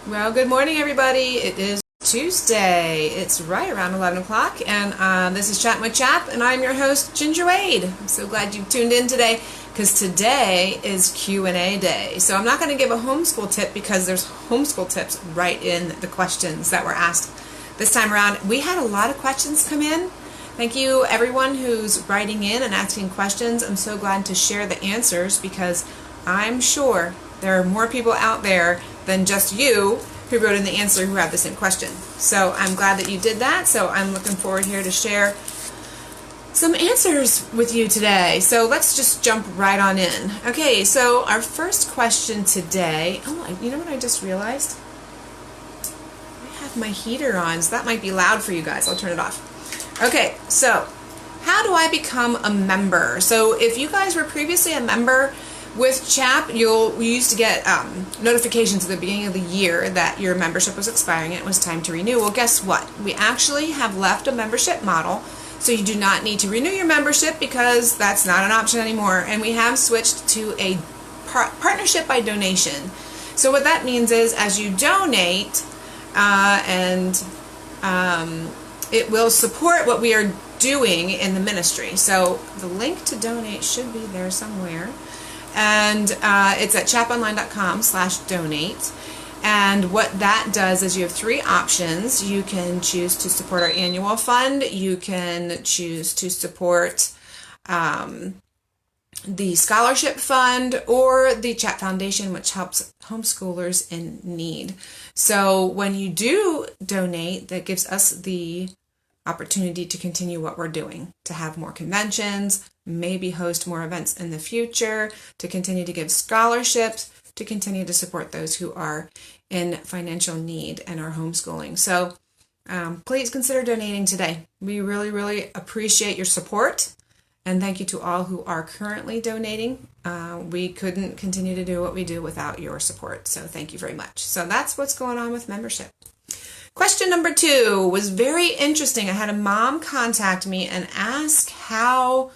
Well, good morning, everybody. It is Tuesday. It's right around 11 o'clock, and this is Chattin with CHAP, and I'm your host, Ginger Wade. I'm so glad you tuned in today, because today is Q&A day. So I'm not going to give a homeschool tip because there's homeschool tips right in the questions that were asked this time around. We had a lot of questions come in. Thank you, everyone who's writing in and asking questions. I'm so glad to share the answers because I'm sure there are more people out there than just you who wrote in the answer who have the same question. So I'm glad that you did that. So I'm looking forward here to share some answers with you today. So let's just jump right on in. Okay, so our first question today, you know what I just realized? I have my heater on, so that might be loud for you guys. I'll turn it off. Okay, so how do I become a member? So if you guys were previously a member with CHAP, we used to get notifications at the beginning of the year that your membership was expiring and it was time to renew. Well, guess what? We actually have left a membership model, so you do not need to renew your membership because that's not an option anymore. And we have switched to a partnership by donation. So what that means is as you donate, it will support what we are doing in the ministry. So the link to donate should be there somewhere. And it's at chaponline.com/donate. And what that does is you have three options. You can choose to support our annual fund. You can choose to support the scholarship fund or the CHAP Foundation, which helps homeschoolers in need. So when you do donate, that gives us the opportunity to continue what we're doing, to have more conventions, maybe host more events in the future, to continue to give scholarships, to continue to support those who are in financial need and are homeschooling. So please consider donating today. We really, really appreciate your support. And thank you to all who are currently donating. We couldn't continue to do what we do without your support. So thank you very much. So that's what's going on with membership. Question number 2 was very interesting. I had a mom contact me and ask how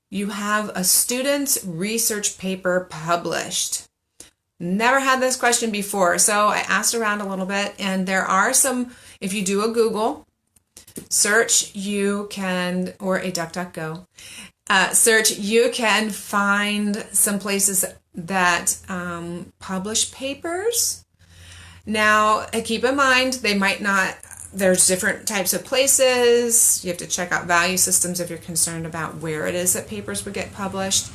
you have a student's research paper published. Never had this question before, so I asked around a little bit, and there are some, if you do a Google search, you can, or a DuckDuckGo search, you can find some places that publish papers. Now, keep in mind, they might not, there's different types of places. You have to check out value systems if you're concerned about where it is that papers would get published.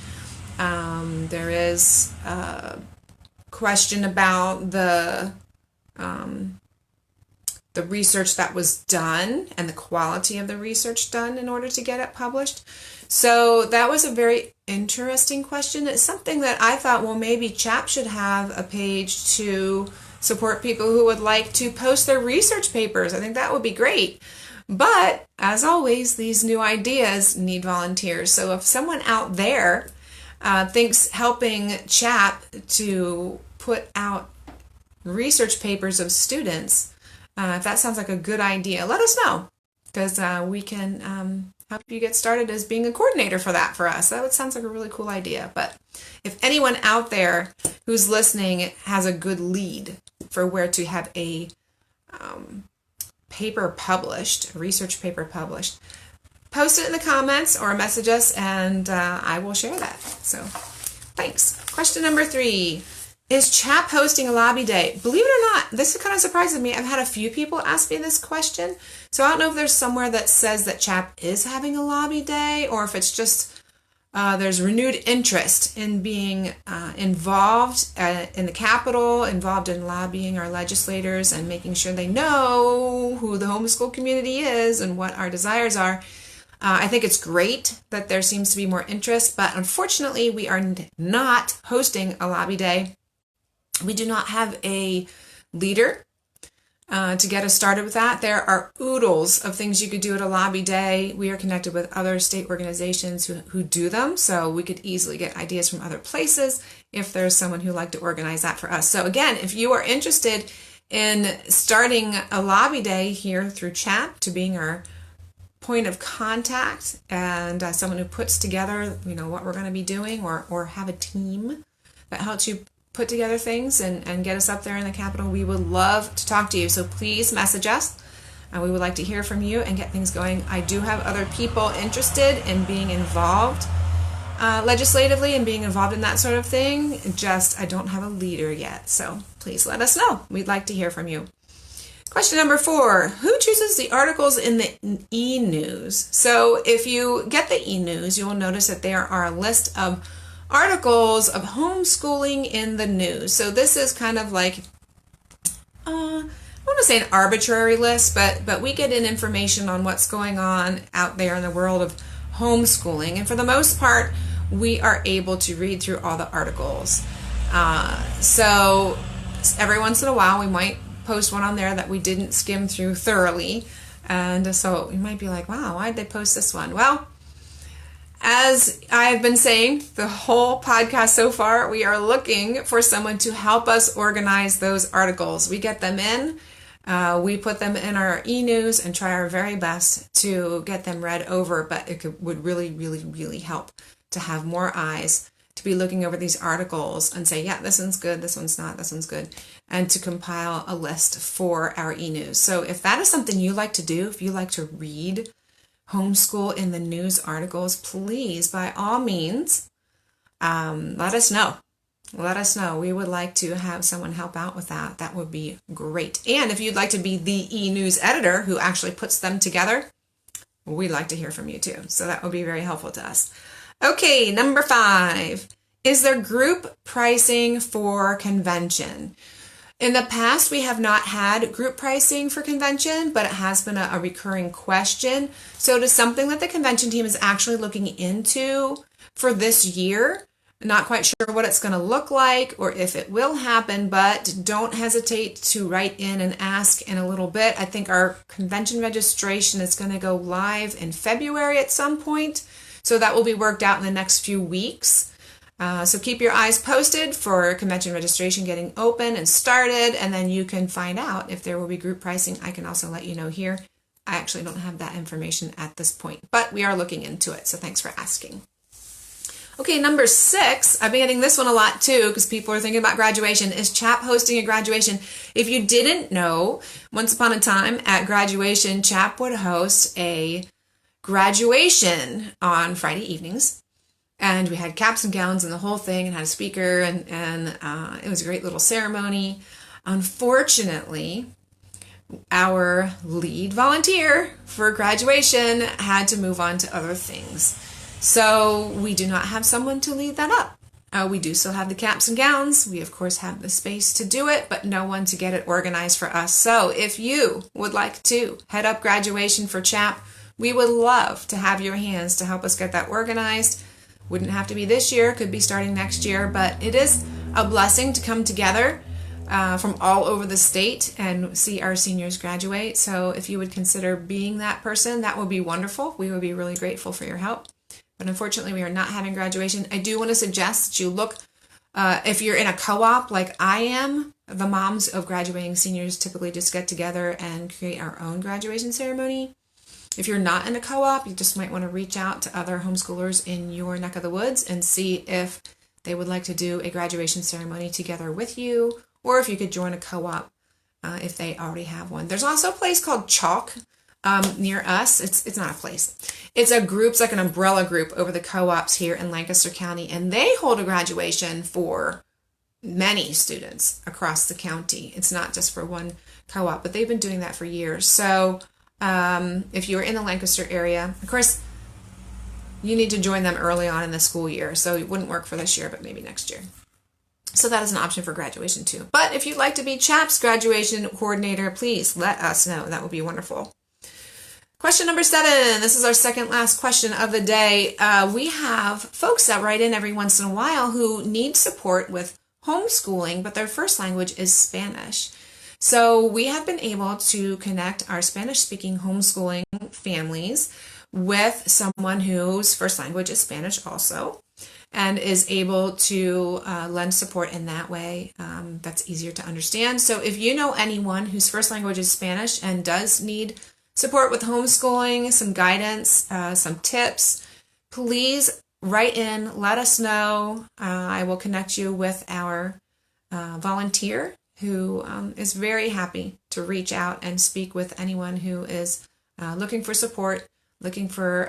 There is a question about the research that was done and the quality of the research done in order to get it published. So that was a very interesting question. It's something that I thought, well, maybe CHAP should have a page to support people who would like to post their research papers. I think that would be great. But as always, these new ideas need volunteers. So if someone out there thinks helping CHAP to put out research papers of students, if that sounds like a good idea, let us know, because we can help you get started as being a coordinator for that for us. That sounds like a really cool idea. But if anyone out there who's listening has a good lead for where to have a paper published, a research paper published, post it in the comments or message us, and I will share that. So thanks. Question number 3. Is CHAP hosting a lobby day? Believe it or not, this kind of surprises me. I've had a few people ask me this question. So I don't know if there's somewhere that says that CHAP is having a lobby day, or if it's just there's renewed interest in being involved in the Capitol, involved in lobbying our legislators and making sure they know who the homeschool community is and what our desires are. I think it's great that there seems to be more interest, but unfortunately we are not hosting a lobby day. We do not have a leader to get us started with that. There are oodles of things you could do at a lobby day. We are connected with other state organizations who do them, so we could easily get ideas from other places if there's someone who'd like to organize that for us. So again, if you are interested in starting a lobby day here through CHAP to being our point of contact and someone who puts together, what we're going to be doing, or have a team that helps you put together things and get us up there in the Capitol, we would love to talk to you. So please message us. We would like to hear from you and get things going. I do have other people interested in being involved legislatively and being involved in that sort of thing. Just I don't have a leader yet. So please let us know. We'd like to hear from you. Question number 4, who chooses the articles in the e-news? So if you get the e-news, you will notice that there are a list of articles of homeschooling in the news. So this is kind of like, I want to say an arbitrary list, but we get in information on what's going on out there in the world of homeschooling. And for the most part, we are able to read through all the articles. So every once in a while, we might post one on there that we didn't skim through thoroughly. And so you might be like, wow, why did they post this one? Well, as I've been saying the whole podcast so far, we are looking for someone to help us organize those articles. We get them in, we put them in our e-news and try our very best to get them read over, but would really, really, really help to have more eyes to be looking over these articles and say, yeah, this one's good, this one's not, this one's good, and to compile a list for our e-news. So if that is something you like to do, if you like to read homeschool in the news articles, please, by all means, let us know. Let us know. We would like to have someone help out with that. That would be great. And if you'd like to be the e-news editor who actually puts them together, we'd like to hear from you too. So that would be very helpful to us. Okay, number 5. Is there group pricing for convention? In the past, we have not had group pricing for convention, but it has been a recurring question. So it is something that the convention team is actually looking into for this year. Not quite sure what it's going to look like or if it will happen, but don't hesitate to write in and ask in a little bit. I think our convention registration is going to go live in February at some point. So that will be worked out in the next few weeks. So keep your eyes posted for convention registration getting open and started, and then you can find out if there will be group pricing. I can also let you know here. I actually don't have that information at this point, but we are looking into it. So thanks for asking. Okay, number 6, I've been getting this one a lot too because people are thinking about graduation. Is CHAP hosting a graduation? If you didn't know, once upon a time at graduation, CHAP would host a graduation on Friday evenings. And we had caps and gowns and the whole thing and had a speaker and it was a great little ceremony. Unfortunately, our lead volunteer for graduation had to move on to other things. So we do not have someone to lead that up. We do still have the caps and gowns. We, of course, have the space to do it, but no one to get it organized for us. So if you would like to head up graduation for CHAP, we would love to have your hands to help us get that organized. Wouldn't have to be this year, could be starting next year, but it is a blessing to come together from all over the state and see our seniors graduate. So if you would consider being that person, that would be wonderful. We would be really grateful for your help. But unfortunately, we are not having graduation. I do want to suggest that you look, if you're in a co-op like I am, the moms of graduating seniors typically just get together and create our own graduation ceremony. If you're not in a co-op, you just might want to reach out to other homeschoolers in your neck of the woods and see if they would like to do a graduation ceremony together with you, or if you could join a co-op if they already have one. There's also a place called Chalk near us. It's not a place. It's a group, it's like an umbrella group over the co-ops here in Lancaster County, and they hold a graduation for many students across the county. It's not just for one co-op, but they've been doing that for years. So if you're in the Lancaster area, of course, you need to join them early on in the school year. So it wouldn't work for this year, but maybe next year. So that is an option for graduation too. But if you'd like to be CHAP's graduation coordinator, please let us know. That would be wonderful. Question number 7. This is our second last question of the day. We have folks that write in every once in a while who need support with homeschooling, but their first language is Spanish. So we have been able to connect our Spanish-speaking homeschooling families with someone whose first language is Spanish also, and is able to lend support in that way. That's easier to understand. So if you know anyone whose first language is Spanish and does need support with homeschooling, some guidance, some tips, please write in, let us know. I will connect you with our volunteer who is very happy to reach out and speak with anyone who is looking for support, looking for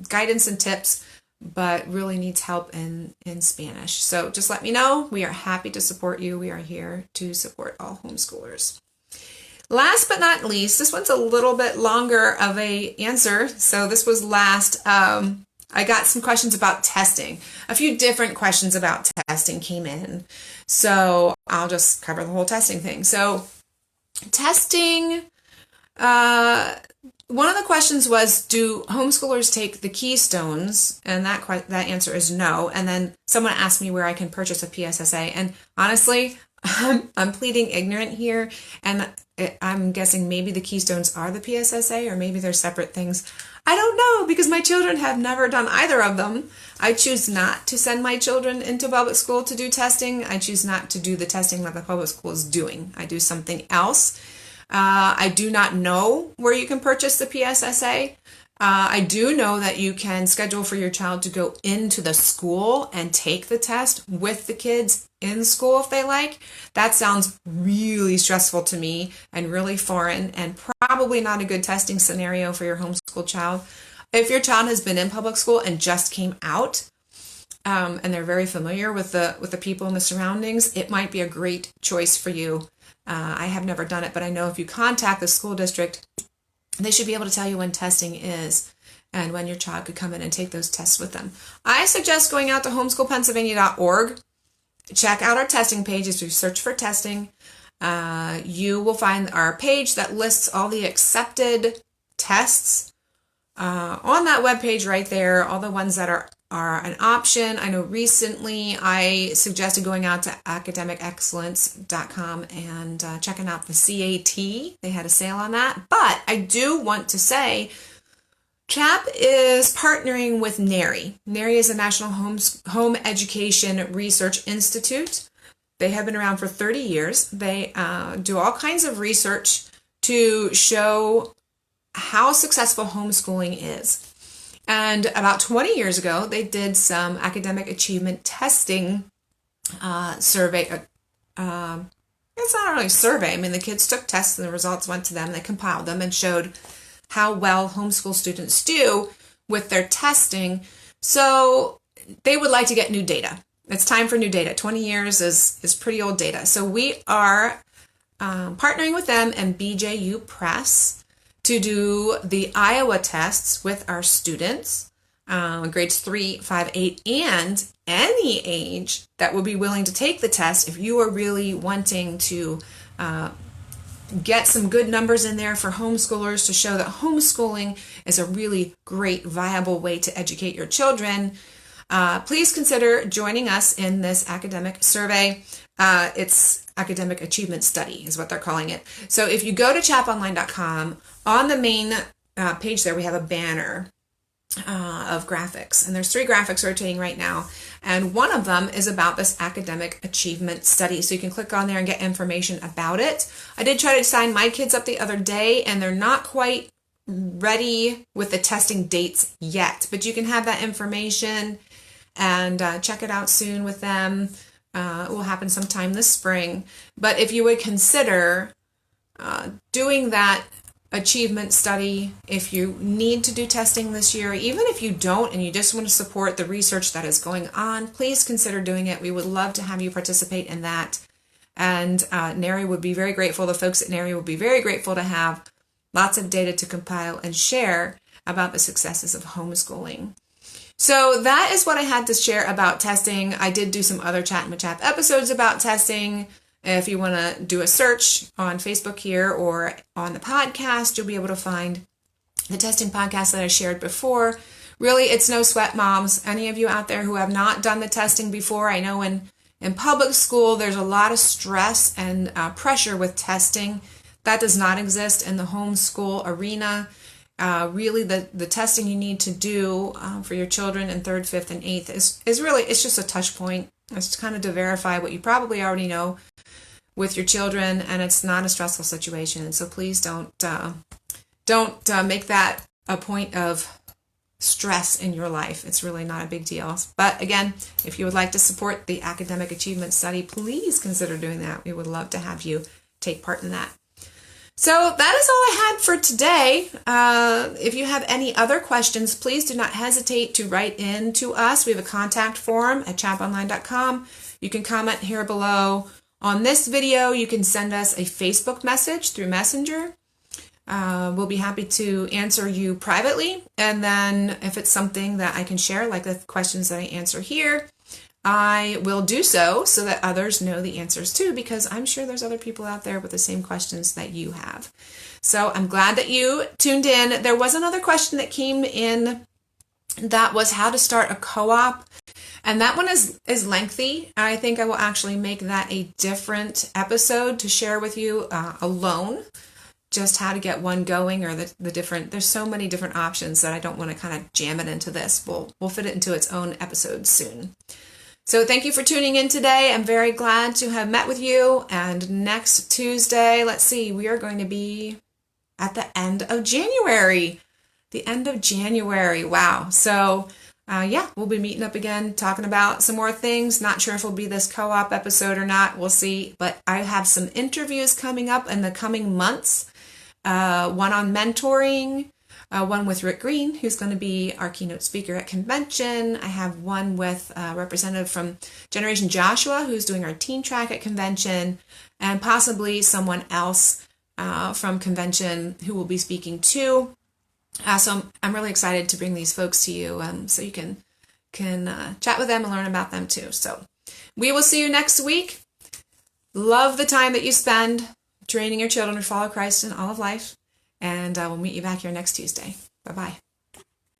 guidance and tips, but really needs help in Spanish. So just let me know. We are happy to support you. We are here to support all homeschoolers. Last but not least, this one's a little bit longer of a answer. So this was last. I got some questions about testing. A few different questions about testing came in. So I'll just cover the whole testing thing. So testing, one of the questions was, do homeschoolers take the Keystones? And that answer is no. And then someone asked me where I can purchase a PSSA. And honestly, I'm pleading ignorant here. And I'm guessing maybe the Keystones are the PSSA, or maybe they're separate things. I don't know, because my children have never done either of them. I choose not to send my children into public school to do testing. I choose not to do the testing that the public school is doing. I do something else. I do not know where you can purchase the PSSA. I do know that you can schedule for your child to go into the school and take the test with the kids in school if they like. That sounds really stressful to me and really foreign, and probably not a good testing scenario for your homeschool child. If your child has been in public school and just came out, and they're very familiar with the people in the surroundings, it might be a great choice for you. I have never done it, but I know if you contact the school district, they should be able to tell you when testing is and when your child could come in and take those tests with them. I suggest going out to homeschoolpennsylvania.org. Check out our testing page. If you search for testing, you will find our page that lists all the accepted tests on that webpage right there, all the ones that are an option. I know recently I suggested going out to academicexcellence.com and checking out the CAT. They had a sale on that. But I do want to say CHAP is partnering with NARI. NARI is a National Home Education Research Institute. They have been around for 30 years. They do all kinds of research to show how successful homeschooling is. And about 20 years ago, they did some academic achievement testing survey. It's not really a survey. I mean, the kids took tests and the results went to them. They compiled them and showed how well homeschool students do with their testing. So they would like to get new data. It's time for new data. 20 years is pretty old data. So we are partnering with them and BJU Press to do the Iowa tests with our students, grades 3, 5, 8, and any age that would be willing to take the test if you are really wanting to get some good numbers in there for homeschoolers to show that homeschooling is a really great, viable way to educate your children. Please consider joining us in this academic survey. It's Academic Achievement Study is what they're calling it. So if you go to chaponline.com, on the main page there, we have a banner of graphics. And there's 3 graphics rotating right now. And one of them is about this Academic Achievement Study. So you can click on there and get information about it. I did try to sign my kids up the other day, and they're not quite ready with the testing dates yet. But you can have that information and check it out soon with them. It will happen sometime this spring. But if you would consider doing that achievement study, if you need to do testing this year, even if you don't and you just want to support the research that is going on, please consider doing it. We would love to have you participate in that. And NARI would be very grateful. The folks at NARI would be very grateful to have lots of data to compile and share about the successes of homeschooling. So that is what I had to share about testing. I did do some other Chattin with CHAP episodes about testing. If you want to do a search on Facebook here or on the podcast, you'll be able to find the testing podcast that I shared before. Really, it's no sweat, moms. Any of you out there who have not done the testing before, I know in public school there's a lot of stress and pressure with testing. That does not exist in the homeschool arena. Really, the testing you need to do for your children in 3rd, 5th, and 8th is really, it's just a touch point. It's kind of to verify what you probably already know with your children, and it's not a stressful situation. So please don't make that a point of stress in your life. It's really not a big deal. But again, if you would like to support the Academic Achievement Study, please consider doing that. We would love to have you take part in that. So that is all I had for today. If you have any other questions, please do not hesitate to write in to us. We have a contact form at chaponline.com. You can comment here below on this video. You can send us a Facebook message through Messenger. We'll be happy to answer you privately. And then if it's something that I can share, like the questions that I answer here, I will do so that others know the answers too, because I'm sure there's other people out there with the same questions that you have. So I'm glad that you tuned in. There was another question that came in that was how to start a co-op. And that one is lengthy. I think I will actually make that a different episode to share with you alone. Just how to get one going, or the different, there's so many different options that I don't want to kind of jam it into this. We'll fit it into its own episode soon. So thank you for tuning in today. I'm very glad to have met with you. And next Tuesday, let's see, we are going to be at the end of January. The end of January. Wow. So yeah, we'll be meeting up again, talking about some more things. Not sure if it'll be this co-op episode or not. We'll see. But I have some interviews coming up in the coming months. One on mentoring, one with Rick Green, who's going to be our keynote speaker at convention. I have one with a representative from Generation Joshua, who's doing our teen track at convention, and possibly someone else from convention who will be speaking too. So I'm really excited to bring these folks to you, so you can chat with them and learn about them too. So we will see you next week. Love the time that you spend training your children to follow Christ in all of life. And we'll meet you back here next Tuesday. Bye-bye.